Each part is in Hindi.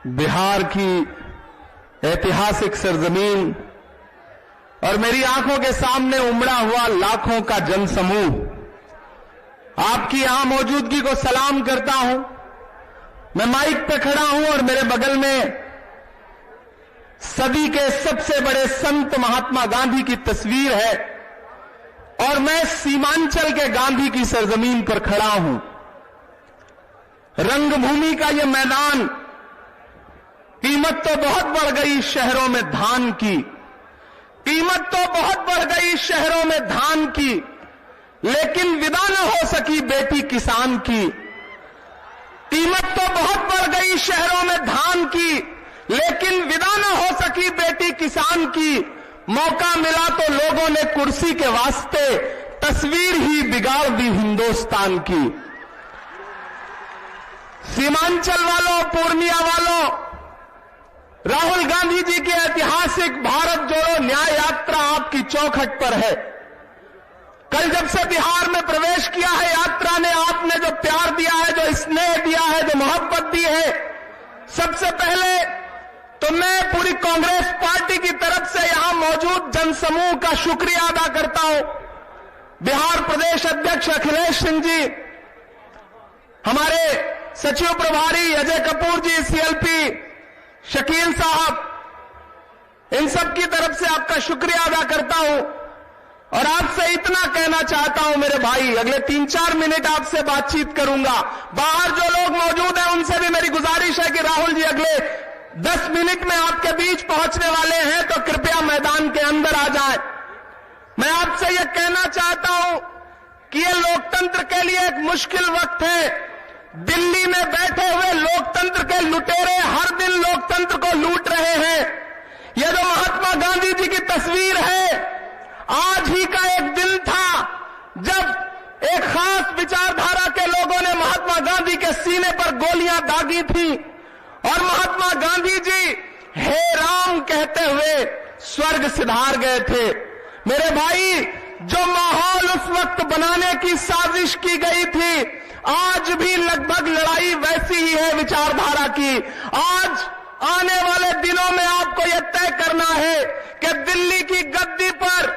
बिहार की ऐतिहासिक सरजमीन और मेरी आंखों के सामने उमड़ा हुआ लाखों का जनसमूह, आपकी यहां मौजूदगी को सलाम करता हूं। मैं माइक पे खड़ा हूं और मेरे बगल में सदी के सबसे बड़े संत महात्मा गांधी की तस्वीर है और मैं सीमांचल के गांधी की सरजमीन पर खड़ा हूं। रंगभूमि का यह मैदान, कीमत तो बहुत बढ़ गई शहरों में धान की, कीमत तो बहुत बढ़ गई शहरों में धान की, लेकिन विदा न हो सकी बेटी किसान की। कीमत तो बहुत बढ़ गई शहरों में धान की, लेकिन विदा न हो सकी बेटी किसान की। मौका मिला तो लोगों ने कुर्सी के वास्ते तस्वीर ही बिगाड़ दी हिंदुस्तान की। सीमांचल वालों, पूर्णिया वालों, राहुल गांधी जी की ऐतिहासिक भारत जोड़ो न्याय यात्रा आपकी चौखट पर है। कल जब से बिहार में प्रवेश किया है यात्रा ने, आपने जो प्यार दिया है, जो स्नेह दिया है, जो मोहब्बत दी है, सबसे पहले तो मैं पूरी कांग्रेस पार्टी की तरफ से यहां मौजूद जनसमूह का शुक्रिया अदा करता हूं। बिहार प्रदेश अध्यक्ष अखिलेश सिंह जी, हमारे सचिव प्रभारी अजय कपूर जी, सीएलपी शकील साहब, इन सब की तरफ से आपका शुक्रिया अदा करता हूं और आपसे इतना कहना चाहता हूं मेरे भाई, अगले 3-4 मिनट आपसे बातचीत करूंगा। बाहर जो लोग मौजूद हैं उनसे भी मेरी गुजारिश है कि राहुल जी अगले 10 मिनट में आपके बीच पहुंचने वाले हैं, तो कृपया मैदान के अंदर आ जाएं। मैं आपसे यह कहना चाहता हूं कि यह लोकतंत्र के लिए एक मुश्किल वक्त है। दिल्ली में बैठे हुए लोकतंत्र के लुटेरे हर दिन लोकतंत्र को लूट रहे हैं। यह जो महात्मा गांधी जी की तस्वीर है, आज ही का एक दिन था जब एक खास विचारधारा के लोगों ने महात्मा गांधी के सीने पर गोलियां दागी थी और महात्मा गांधी जी हे राम कहते हुए स्वर्ग सिधार गए थे। मेरे भाई, जो माहौल उस वक्त बनाने की साजिश की गई थी, आज भी लगभग लड़ाई वैसी ही है विचारधारा की। आज आने वाले दिनों में आपको यह तय करना है कि दिल्ली की गद्दी पर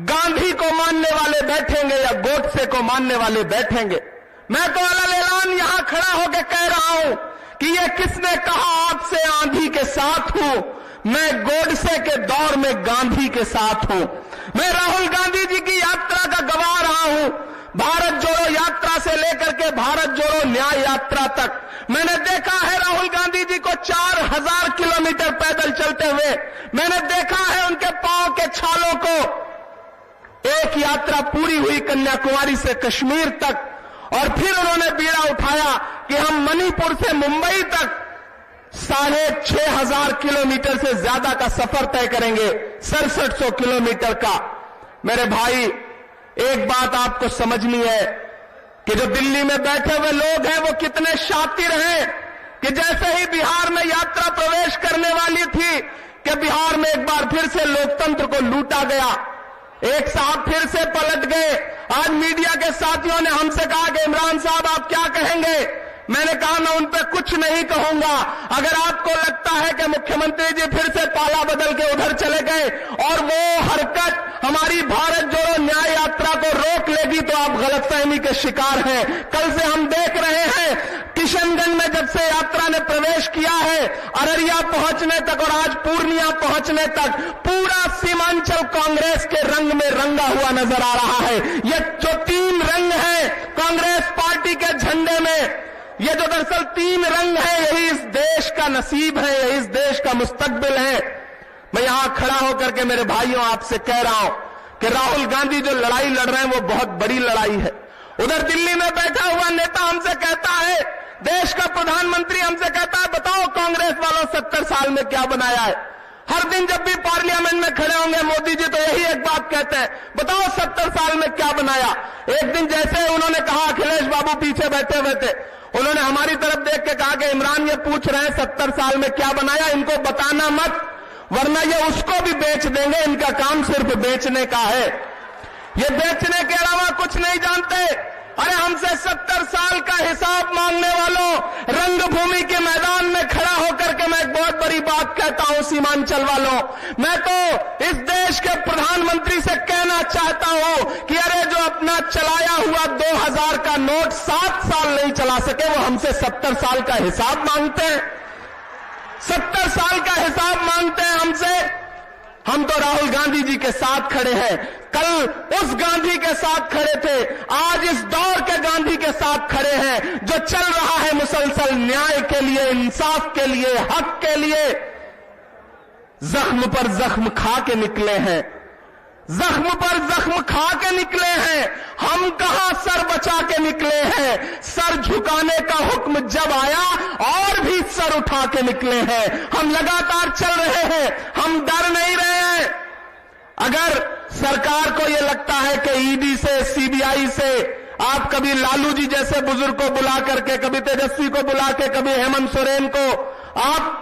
गांधी को मानने वाले बैठेंगे या गोडसे को मानने वाले बैठेंगे। मैं तो अलग ऐलान यहां खड़ा होकर कह रहा हूं कि यह किसने कहा आपसे आंधी के साथ हूं, मैं गोडसे के दौर में गांधी के साथ हूं। मैं राहुल गांधी जी की यात्रा का गवाह रहा हूं, भारत जोड़ो यात्रा से लेकर के भारत जोड़ो न्याय यात्रा तक। मैंने देखा है राहुल गांधी जी को 4000 किलोमीटर पैदल चलते हुए, मैंने देखा है उनके पांव के छालों को। एक यात्रा पूरी हुई कन्याकुमारी से कश्मीर तक और फिर उन्होंने बीड़ा उठाया कि हम मणिपुर से मुंबई तक 6500 किलोमीटर से ज्यादा का सफर तय करेंगे, 6700 किलोमीटर का। मेरे भाई, एक बात आपको समझनी है कि जो दिल्ली में बैठे हुए लोग हैं वो कितने शातिर हैं कि जैसे ही बिहार में यात्रा प्रवेश करने वाली थी कि बिहार में एक बार फिर से लोकतंत्र को लूटा गया। एक साहब फिर से पलट गए। आज मीडिया के साथियों ने हमसे कहा कि इमरान साहब आप क्या कहेंगे? मैंने कहा मैं उन पर कुछ नहीं कहूंगा। अगर आपको लगता है कि मुख्यमंत्री जी फिर से पाला बदल के उधर चले गए और वो हरकत हमारी भारत जोड़ो न्याय यात्रा को रोक लेगी, तो आप गलतफहमी के शिकार हैं। कल से हम देख रहे हैं किशनगंज में जब से यात्रा ने प्रवेश किया है, अररिया पहुंचने तक और आज पूर्णिया पहुंचने तक पूरा सीमांचल कांग्रेस के रंग में रंगा हुआ नजर आ रहा है। ये जो 3 रंग हैं कांग्रेस पार्टी के झंडे में, ये जो दरअसल 3 रंग हैं, यही इस देश का नसीब है, यही इस देश का मुस्तकबिल है। मैं यहां खड़ा होकर के मेरे भाइयों आपसे कह रहा हूं कि राहुल गांधी जो लड़ाई लड़ रहे हैं वो बहुत बड़ी लड़ाई है। उधर दिल्ली में बैठा हुआ नेता हमसे कहता है, देश का प्रधानमंत्री हमसे कहता है बताओ कांग्रेस वालों 70 साल में क्या बनाया है। हर दिन जब भी पार्लियामेंट में खड़े होंगे मोदी जी तो यही एक बात कहते हैं, बताओ 70 साल में क्या बनाया। एक दिन जैसे उन्होंने कहा, अखिलेश बाबू पीछे बैठे हुए थे, उन्होंने हमारी तरफ देख के कहा कि इमरान ये पूछ रहे हैं 70 साल में क्या बनाया, इनको बताना मत वरना ये उसको भी बेच देंगे, इनका काम सिर्फ बेचने का है, ये बेचने के अलावा कुछ नहीं जानते। अरे हमसे 70 साल का हिसाब मांगने वालों, रंगभूमि के मैदान में खड़ा हो हूं सीमांचल वालों, मैं तो इस देश के प्रधानमंत्री से कहना चाहता हूं कि अरे जो अपना चलाया हुआ 2000 का नोट 7 साल नहीं चला सके, वो हमसे 70 साल का हिसाब मांगते हैं, 70 साल का हिसाब मांगते हैं हमसे। हम तो राहुल गांधी जी के साथ खड़े हैं, कल उस गांधी के साथ खड़े थे, आज इस दौर के गांधी के साथ खड़े हैं जो चल रहा है मुसलसल न्याय के लिए, इंसाफ के लिए, हक के लिए। जख्म पर जख्म खा के निकले हैं, जख्म पर जख्म खा के निकले हैं। हम कहां सर बचा के निकले हैं, सर झुकाने का हुक्म जब आया और भी सर उठा के निकले हैं। हम लगातार चल रहे हैं, हम डर नहीं रहे हैं। अगर सरकार को यह लगता है कि ईडी से, सीबीआई से आप कभी लालू जी जैसे बुजुर्ग को बुला करके, कभी तेजस्वी को बुला के, कभी हेमंत सोरेन को आप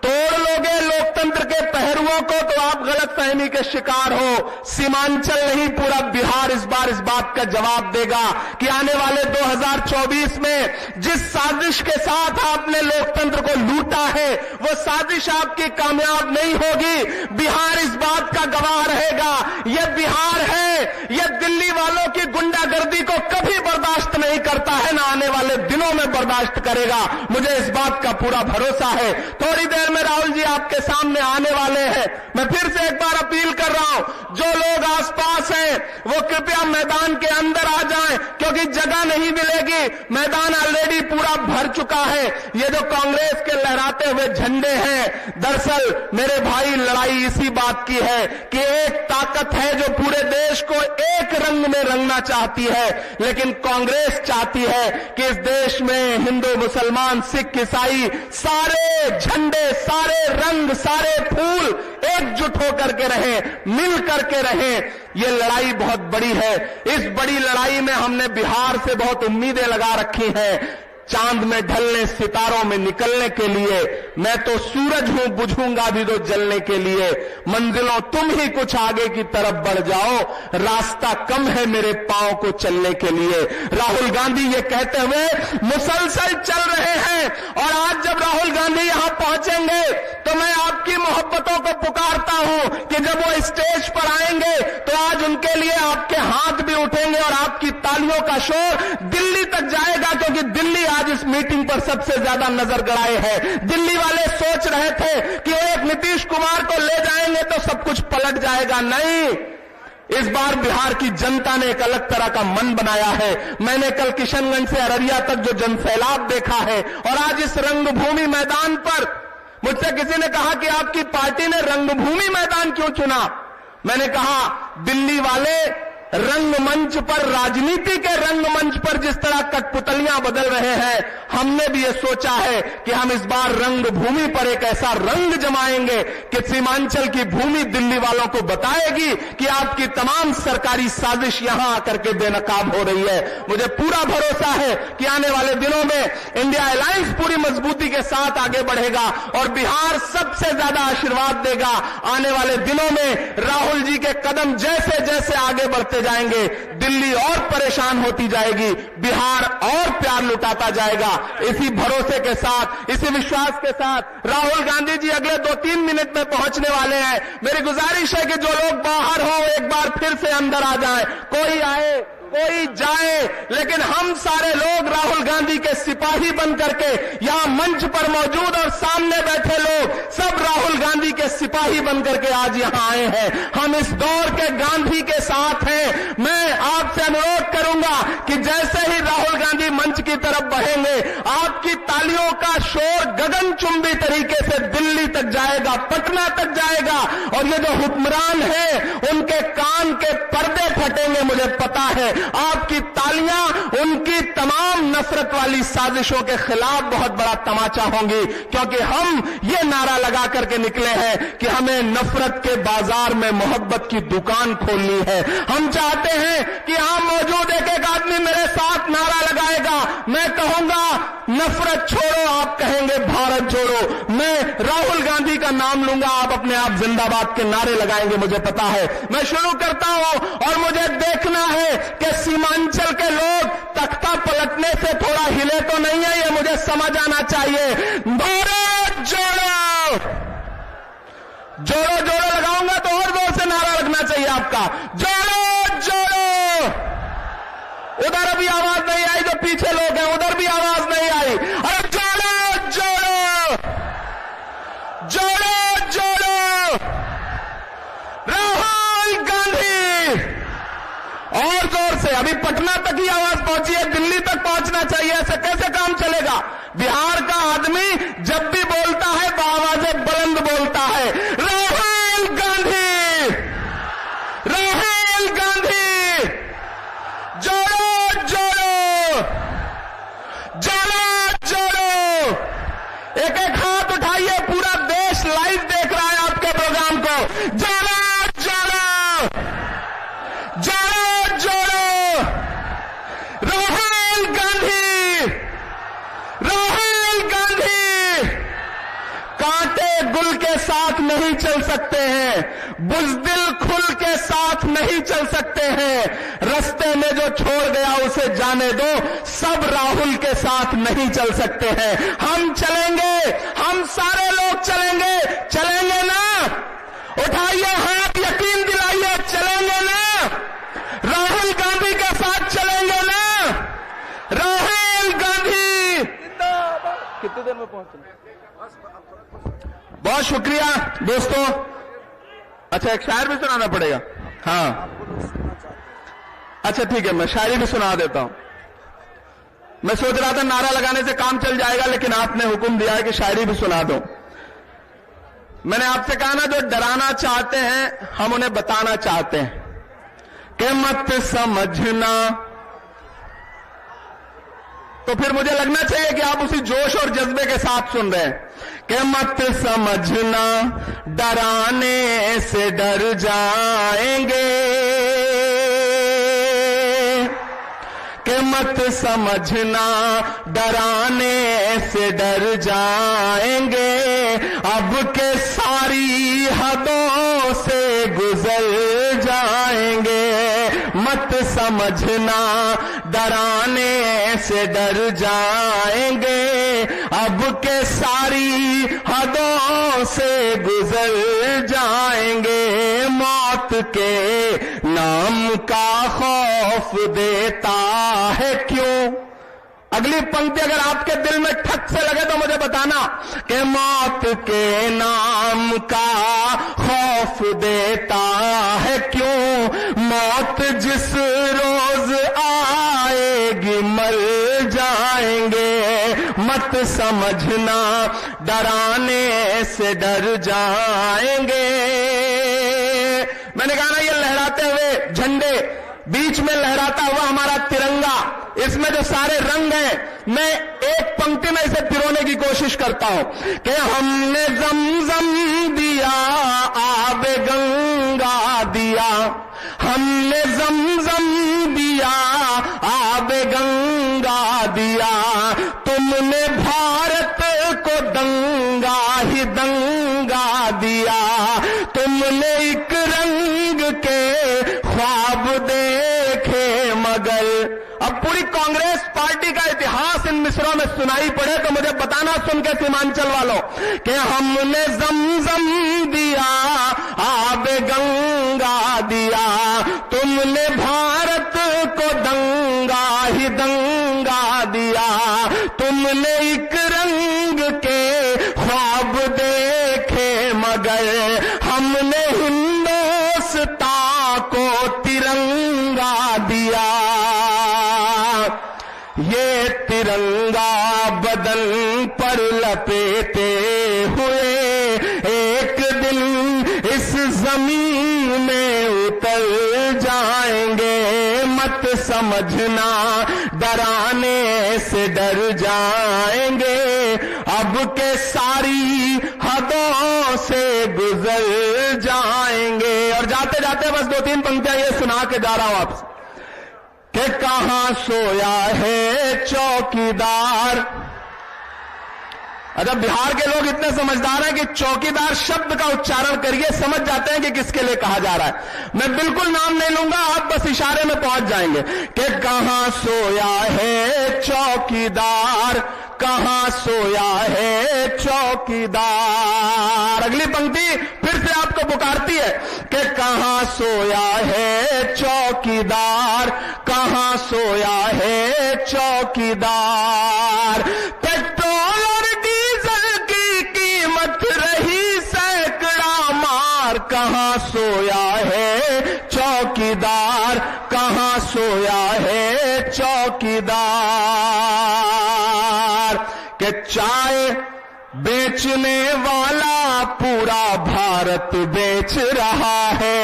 तोड़ लोगे लोकतंत्र के पहरुओं को, तो आप गलतफहमी के शिकार हो। सीमांचल नहीं, पूरा बिहार इस बार इस बात का जवाब देगा कि आने वाले 2024 में जिस साजिश के साथ आपने लोकतंत्र को लूटा है, वो साजिश आपकी कामयाब नहीं होगी। बिहार इस बात का गवाह रहेगा। यह बिहार है, यह दिल्ली वालों की गुंडागर्दी को कभी बर्दाश्त नहीं करता है, ना आने वाले दिनों में बर्दाश्त करेगा। मुझे इस बात का पूरा भरोसा है। थोड़ी देर में राहुल जी आपके सामने आने वाले हैं। मैं फिर से एक बार अपील कर रहा हूं, जो लोग आसपास हैं वो कृपया मैदान के अंदर आ जाएं, क्योंकि जगह नहीं मिलेगी। मैदान ऑलरेडी पूरा भर चुका है। ये जो कांग्रेस के लहराते हुए झंडे हैं, दरअसल मेरे भाई लड़ाई इसी बात की है कि एक ताकत है जो पूरे देश को एक रंग में रंगना चाहती है, लेकिन कांग्रेस चाहती है कि इस देश में हिंदू, मुसलमान, सिख, ईसाई सारे झंडे, सारे रंग, सारे फूल एकजुट होकर के रहें, मिल करके रहें। ये लड़ाई बहुत बड़ी है। इस बड़ी लड़ाई में हमने बिहार से बहुत उम्मीदें लगा रखी हैं। चांद में ढलने, सितारों में निकलने के लिए। मैं तो सूरज हूं, बुझूंगा भी तो जलने के लिए। मंजिलों तुम ही कुछ आगे की तरफ बढ़ जाओ, रास्ता कम है मेरे पांव को चलने के लिए। राहुल गांधी ये कहते हुए मुसलसल चल रहे हैं, और आज जब राहुल गांधी यहां पहुंचेंगे तो मैं आपकी मोहब्बतों को पुकारता हूं कि जब वो स्टेज पर आएंगे तो आज उनके लिए आपके हाथ भी उठेंगे और आपकी तालियों का शोर दिल्ली तक जाएगा, क्योंकि दिल्ली आज इस मीटिंग पर सबसे ज्यादा नजर गड़ाए है। दिल्ली वाले सोच रहे थे कि एक नीतीश कुमार को ले जाएंगे तो सब कुछ पलट जाएगा। नहीं, इस बार बिहार की जनता ने एक अलग तरह का मन बनाया है। मैंने कल किशनगंज से अररिया तक जो जनसैलाब देखा है, और आज इस रंगभूमि मैदान पर मुझसे किसी ने कहा कि आपकी पार्टी ने रंगभूमि मैदान क्यों चुना। मैंने कहा दिल्ली वाले रंगमंच पर, राजनीति के रंगमंच पर जिस तरह कठपुतलियां बदल रहे हैं, हमने भी ये सोचा है कि हम इस बार रंगभूमि पर एक ऐसा रंग जमाएंगे कि सीमांचल की भूमि दिल्ली वालों को बताएगी कि आपकी तमाम सरकारी साजिश यहां आकर के बेनकाब हो रही है। मुझे पूरा भरोसा है कि आने वाले दिनों में इंडिया अलायंस पूरी मजबूती के साथ आगे बढ़ेगा और बिहार सबसे ज्यादा आशीर्वाद देगा। आने वाले दिनों में राहुल जी के कदम जैसे जैसे आगे बढ़ते जाएंगे, दिल्ली और परेशान होती जाएगी, बिहार और प्यार लुटाता जाएगा। इसी भरोसे के साथ, इसी विश्वास के साथ राहुल गांधी जी अगले 2-3 मिनट में पहुंचने वाले हैं। मेरी गुजारिश है कि जो लोग बाहर हो एक बार फिर से अंदर आ जाएं। कोई आए, कोई जाए, लेकिन हम सारे लोग राहुल गांधी के सिपाही बन करके यहां मंच पर मौजूद और सामने बैठे लोग सब राहुल गांधी के सिपाही बन करके आज यहां आए हैं। हम इस दौर के गांधी के साथ हैं। मैं आपसे अनुरोध करूंगा कि जैसे ही राहुल गांधी मंच की तरफ बढ़ेंगे, आपकी तालियों का शोर गगनचुंबी तरीके से दिल्ली तक जाएगा, पटना तक जाएगा, और ये जो हुक्मरान हैं उनके कान के पर्दे फटेंगे। मुझे पता है आपकी तालियां उनकी तमाम नफरत वाली साजिशों के खिलाफ बहुत बड़ा तमाचा होंगी, क्योंकि हम ये नारा लगा करके निकले हैं कि हमें नफरत के बाजार में मोहब्बत की दुकान खोलनी है। हम चाहते हैं कि यहां मौजूद एक एक आदमी मेरे साथ नारा लगाएगा। मैं कहूंगा नफरत छोड़ो, आप कहेंगे भारत जोड़ो। मैं राहुल गांधी का नाम लूंगा, आप अपने आप जिंदाबाद के नारे लगाएंगे। मुझे पता है। मैं शुरू करता हूं, और मुझे देखना है कि सीमांचल के लोग तख्ता पलटने से थोड़ा हिले तो नहीं है, ये मुझे समझ आना चाहिए। भारत जोड़ो, जोड़ो जोड़ो लगाऊंगा तो और जोर से नारा लगना चाहिए आपका, जोड़ो जोड़ो। उधर अभी आवाज नहीं आई, जो पीछे लोग हैं उधर भी आवाज नहीं आई। अरे जोड़ो जोड़ो, जोड़ो जोड़ो राहुल गांधी। और जोर से, अभी पटना तक ही आवाज पहुंची है, दिल्ली तक पहुंचना चाहिए। ऐसे कैसे काम चलेगा? बिहार का आदमी जब भी बोलता है तो आवाजें बुलंद बोलता है, राहुल गांधी, राहुल गांधी, जोड़ो जोड़ो, जोड़ो जोड़ो। एक एक हाथ उठाइए, पूरा देश लाइव देख रहा है आपके प्रोग्राम को। जोड़ो जोड़ो, जोड़ो जोड़ो राहुल गांधी, राहुल गांधी। कांटे गुल के साथ नहीं चल सकते हैं, बुज़दिल खुल के साथ नहीं चल सकते हैं। रास्ते में जो छोड़ गया उसे जाने दो, सब राहुल के साथ नहीं चल सकते हैं। हम चलेंगे, हम सारे लोग चलेंगे, चलेंगे ना? उठाइए हाथ, यकीन दिलाइए, चलेंगे ना? राहुल गांधी के साथ चलेंगे ना? राहुल गांधी। कितने देर में पहुंचे? बहुत शुक्रिया दोस्तों। अच्छा, एक शायर भी सुनाना पड़ेगा? हाँ, अच्छा ठीक है, मैं शायरी भी सुना देता हूं। मैं सोच रहा था नारा लगाने से काम चल जाएगा, लेकिन आपने हुक्म दिया है कि शायरी भी सुना दो। मैंने आपसे कहा ना, जो डराना चाहते हैं हम उन्हें बताना चाहते हैं कि मत समझना, तो फिर मुझे लगना चाहिए कि आप उसी जोश और जज्बे के साथ सुन रहे हैं कि मत समझना डराने से डर जाएंगे, कि मत समझना डराने से डर जाएंगे, अब के सारी हदों से गुजर जाएंगे। मत समझना डराने से डर जाएंगे, अब के सारी हदों से गुजर जाएंगे। मौत के नाम का खौफ देता है क्यों? अगली पंक्ति अगर आपके दिल में ठक से लगे तो मुझे बताना कि मौत के नाम का खौफ देता है क्यों? मौत जिस रोज आएगी मर जाएंगे। मत समझना डराने से डर जाएंगे। मैंने कहा ना, ये लहराते हुए झंडे, बीच में लहराता हुआ हमारा तिरंगा, इसमें जो सारे रंग हैं, मैं एक पंक्ति में इसे पिरोने की कोशिश करता हूं कि हमने ज़मज़म दिया, आबे गंगा दिया, हमने ज़मज़म दिया, आबे गंगा दिया, तुमने भारत को दंगा ही दंगा दिया, तुमने एक रंग के ख्वाब देखे मगर। अब पूरी कांग्रेस पार्टी का इतिहास इन मिसरों में सुनाई पड़े तो मुझे बताना, सुन के सीमांचल वालों, कि हमने ज़मज़म दिया, आबे गंगा दिया, तुमने भारत को दंगा ही दंगा दिया, तुमने एक रंग के ख्वाब देखे मगर, हमने हिंदुस्तान को तिरंगा दिया। ये तिरंगा बदन पर लपेटे हुए एक दिन इस जमीन में उतर जाएंगे। मत समझना डराने से डर जाएंगे, अब के सारी हदों से गुजर जाएंगे। और जाते जाते बस दो तीन पंक्तियां ये सुना के जा रहा हूं आपसे कि कहां सोया है चौकीदार। अच्छा, बिहार के लोग इतने समझदार हैं कि चौकीदार शब्द का उच्चारण करिए समझ जाते हैं कि किसके लिए कहा जा रहा है। मैं बिल्कुल नाम नहीं लूंगा, आप बस इशारे में पहुंच जाएंगे कि कहां सोया है चौकीदार, कहां सोया है चौकीदार। अगली पंक्ति फिर से आपको पुकारती है कि कहां सोया है चौकीदार, कहां सोया है चौकीदार। पेट्रोल और डीजल की कीमत रही सैकड़ा मार, कहां सोया है चौकीदार, कहां सोया है चौकीदार। कि चाय बेचने वाला पूरा भारत बेच रहा है।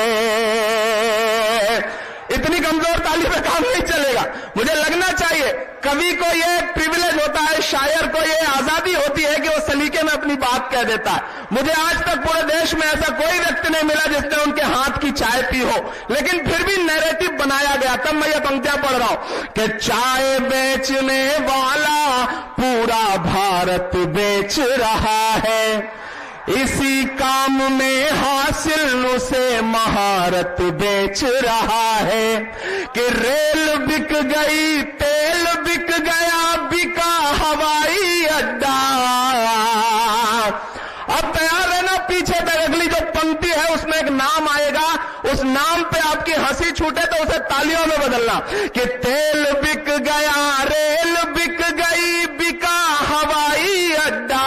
इतनी कमजोर ताली में काम नहीं चलेगा। मुझे लगना चाहिए कवि को यह प्रिविलेज होता है, शायर को यह आजादी होती है कि वो सलीके में अपनी बात कह देता है। मुझे आज तक पूरे देश में ऐसा कोई व्यक्ति नहीं मिला जिसने उनके हाथ की चाय पी हो, लेकिन फिर भी नैरेटिव बनाया गया। तब मैं ये पंक्तियां पढ़ रहा हूं कि चाय बेचने वाला पूरा भारत बेच रहा है, इसी काम में हासिल उसे महारत बेच रहा है। कि रेल बिक गई, तेल बिक गया, बिका हवाई अड्डा। अब तैयार रहना, पीछे तक अगली जो पंक्ति है उसमें एक नाम आएगा, उस नाम पे आपकी हंसी छूटे तो उसे तालियों में बदलना। कि तेल बिक गया, रेल बिक गई, बिका हवाई अड्डा,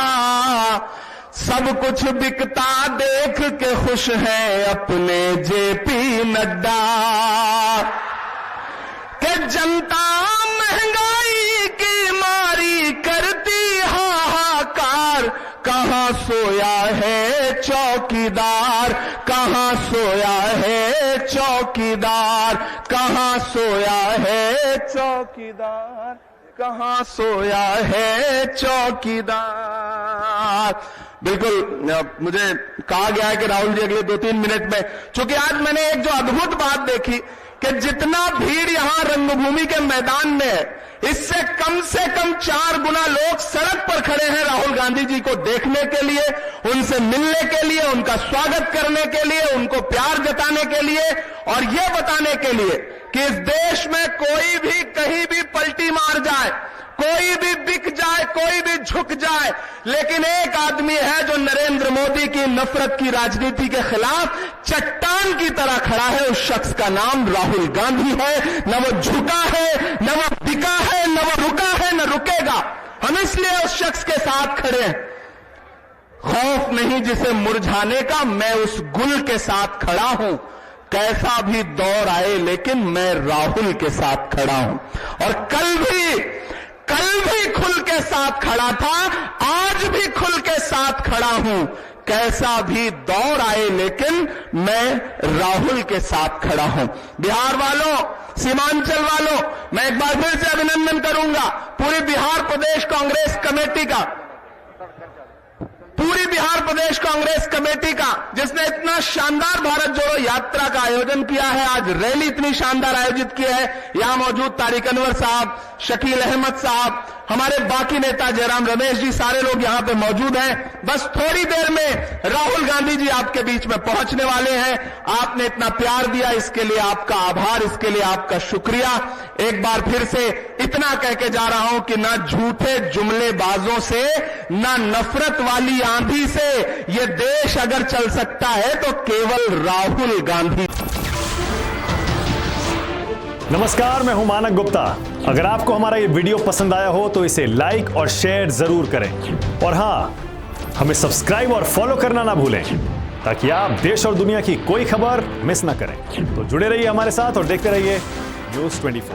सब कुछ बिकता देख के खुश है अपने जेपी नड्डा। कि जनता महंगाई की मारी करती हाहाकार, कहां सोया है चौकीदार, कहां सोया है चौकीदार, कहां सोया है चौकीदार, कहां सोया है चौकीदार। बिल्कुल मुझे कहा गया है कि राहुल जी अगले 2-3 मिनट में, चूंकि आज मैंने एक जो अद्भुत बात देखी कि जितना भीड़ यहां रंगभूमि के मैदान में है, इससे कम 4 गुना लोग सड़क पर खड़े हैं राहुल गांधी जी को देखने के लिए, उनसे मिलने के लिए, उनका स्वागत करने के लिए, उनको प्यार जताने के लिए और यह बताने के लिए कि इस देश में कोई भी कहीं भी पलटी मार जाए, कोई भी बिक जाए, कोई भी झुक जाए, लेकिन एक आदमी है जो नरेंद्र मोदी की नफरत की राजनीति के खिलाफ चट्टान की तरह खड़ा है। उस शख्स का नाम राहुल गांधी है। न वो झुका है, न वो बिका है, न वो रुका है, न रुकेगा। हम इसलिए उस शख्स के साथ खड़े हैं। खौफ नहीं जिसे मुरझाने का, मैं उस गुल के साथ खड़ा हूं। कैसा भी दौर आए लेकिन मैं राहुल के साथ खड़ा हूं। और कल भी खुल के साथ खड़ा था, आज भी खुल के साथ खड़ा हूं। कैसा भी दौर आए लेकिन मैं राहुल के साथ खड़ा हूं। बिहार वालों, सीमांचल वालों, मैं एक बार फिर से अभिनंदन करूंगा पूरी बिहार प्रदेश कांग्रेस कमेटी का, पूरी बिहार प्रदेश कांग्रेस कमेटी का, जिसने इतना शानदार भारत जोड़ो यात्रा का आयोजन किया है। आज रैली इतनी शानदार आयोजित की है। यहां मौजूद तारिक अनवर साहब, शकील अहमद साहब, हमारे बाकी नेता जयराम रमेश जी, सारे लोग यहां पे मौजूद हैं। बस थोड़ी देर में राहुल गांधी जी आपके बीच में पहुंचने वाले हैं। आपने इतना प्यार दिया, इसके लिए आपका आभार, इसके लिए आपका शुक्रिया। एक बार फिर से इतना कह के जा रहा हूं कि ना झूठे जुमलेबाजों से, ना नफरत वाली आंधी से ये देश अगर चल सकता है तो केवल राहुल गांधी। नमस्कार, मैं हूं मानक गुप्ता। अगर आपको हमारा ये वीडियो पसंद आया हो तो इसे लाइक और शेयर जरूर करें, और हां, हमें सब्सक्राइब और फॉलो करना ना भूलें ताकि आप देश और दुनिया की कोई खबर मिस ना करें। तो जुड़े रहिए हमारे साथ और देखते रहिए News 24।